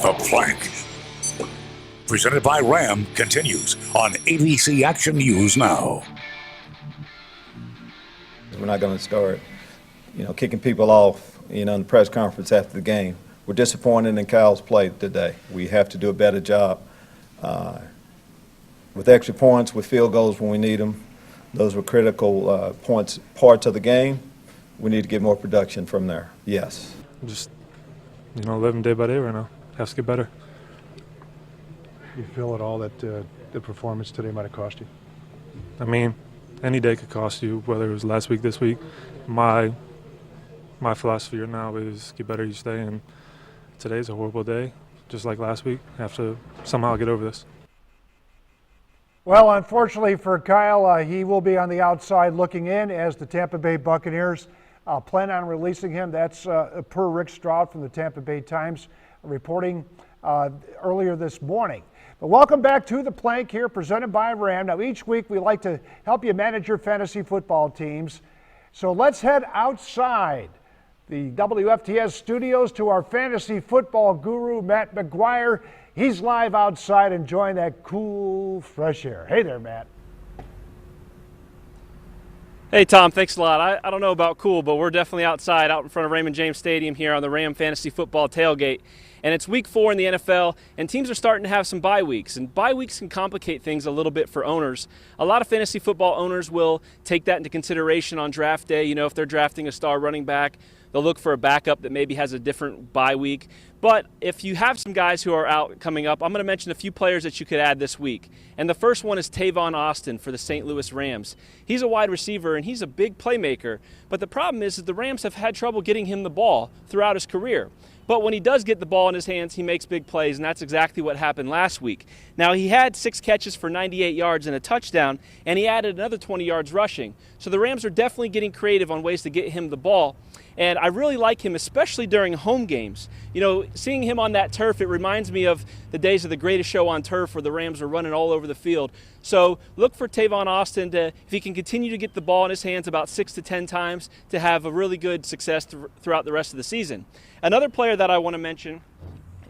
The Plank, presented by Ram, continues on ABC Action News Now. We're not going to start, kicking people off, in the press conference after the game. We're disappointed in Kyle's play today. We have to do a better job with extra points, with field goals when we need them. Those were critical parts of the game. We need to get more production from there. Yes. Just, living day by day right now. Has to get better. You feel at all that the performance today might have cost you? I mean, any day could cost you, whether it was last week, this week. My philosophy right now is get better each day, and today's a horrible day, just like last week. I have to somehow get over this. Well, unfortunately for Kyle, he will be on the outside looking in as the Tampa Bay Buccaneers plan on releasing him. That's per Rick Stroud from the Tampa Bay Times reporting earlier this morning. But welcome back to The Plank here, presented by Ram. Now, each week we like to help you manage your fantasy football teams. So let's head outside the WFTS studios to our fantasy football guru, Matt McGuire. He's live outside enjoying that cool, fresh air. Hey there, Matt. Hey, Tom, thanks a lot. I don't know about cool, but we're definitely outside, out in front of Raymond James Stadium here on the Ram Fantasy Football Tailgate. And it's week 4 in the NFL, and teams are starting to have some bye weeks. And bye weeks can complicate things a little bit for owners. A lot of fantasy football owners will take that into consideration on draft day. If they're drafting a star running back, they'll look for a backup that maybe has a different bye week. But if you have some guys who are out coming up, I'm going to mention a few players that you could add this week. And the first one is TAVON Austin for the St. Louis Rams. He's a wide receiver, and he's a big playmaker. But the problem is that the Rams have had trouble getting him the ball throughout his career. But when he does get the ball in his hands, he makes big plays, and that's exactly what happened last week. Now, he had 6 catches for 98 yards and a touchdown, and he added another 20 yards rushing. So the Rams are definitely getting creative on ways to get him the ball. And I really like him, especially during home games. Seeing him on that turf, it reminds me of the days of the Greatest Show on Turf where the Rams were running all over the field. So look for TAVON Austin if he can continue to get the ball in his hands about 6 to 10 times, to have a really good success throughout the rest of the season. Another player that I want to mention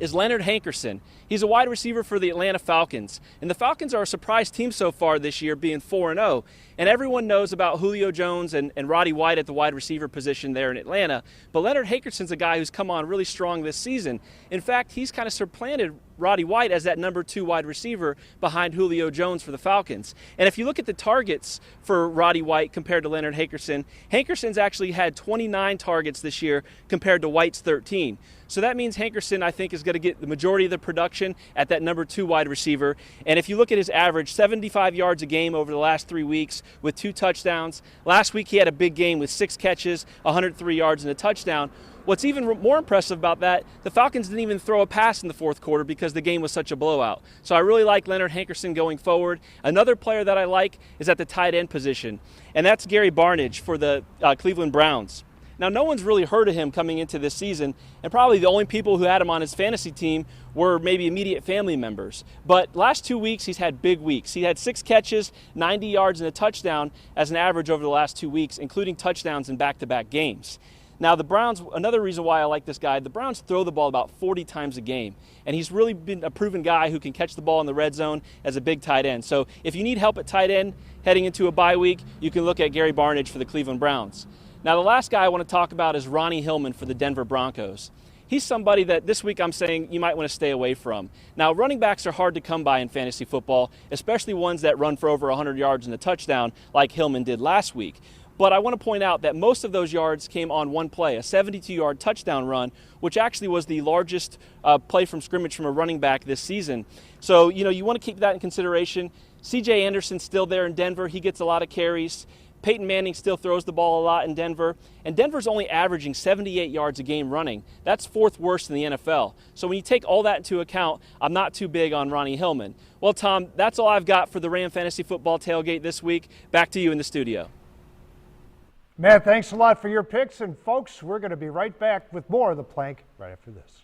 is Leonard Hankerson. He's a wide receiver for the Atlanta Falcons. And the Falcons are a surprise team so far this year, being 4-0. And everyone knows about Julio Jones and Roddy White at the wide receiver position there in Atlanta. But Leonard Hankerson's a guy who's come on really strong this season. In fact, he's kind of supplanted Roddy White as that number 2 wide receiver behind Julio Jones for the Falcons. And if you look at the targets for Roddy White compared to Leonard Hankerson, Hankerson's actually had 29 targets this year compared to White's 13. So that means Hankerson, I think, is going to get the majority of the production at that number 2 wide receiver. And if you look at his average, 75 yards a game over the last 3 weeks with 2 touchdowns. Last week he had a big game with 6 catches, 103 yards and a touchdown. What's even more impressive about that, the Falcons didn't even throw a pass in the fourth quarter because the game was such a blowout. So I really like Leonard Hankerson going forward. Another player that I like is at the tight end position, and that's Gary Barnidge for the Cleveland Browns. Now, no one's really heard of him coming into this season, and probably the only people who had him on his fantasy team were maybe immediate family members. But last 2 weeks, he's had big weeks. He had 6 catches, 90 yards, and a touchdown as an average over the last 2 weeks, including touchdowns in back-to-back games. Now, the Browns, another reason why I like this guy, the Browns throw the ball about 40 times a game. And he's really been a proven guy who can catch the ball in the red zone as a big tight end. So if you need help at tight end heading into a bye week, you can look at Gary Barnidge for the Cleveland Browns. Now, the last guy I want to talk about is RONNIE HILLMAN for the Denver Broncos. He's somebody that this week I'm saying you might want to stay away from. Now, running backs are hard to come by in fantasy football, especially ones that run for over 100 yards and a touchdown like HILLMAN did last week. But I want to point out that most of those yards came on one play, a 72-yard touchdown run, which actually was the largest play from scrimmage from a running back this season. So, you want to keep that in consideration. C.J. Anderson's still there in Denver. He gets a lot of carries. Peyton Manning still throws the ball a lot in Denver. And Denver's only averaging 78 yards a game running. That's 4th worst in the NFL. So when you take all that into account, I'm not too big on RONNIE HILLMAN. Well, Tom, that's all I've got for the Ram Fantasy Football Tailgate this week. Back to you in the studio. Matt, thanks a lot for your picks. And folks, we're going to be right back with more of The Plank right after this.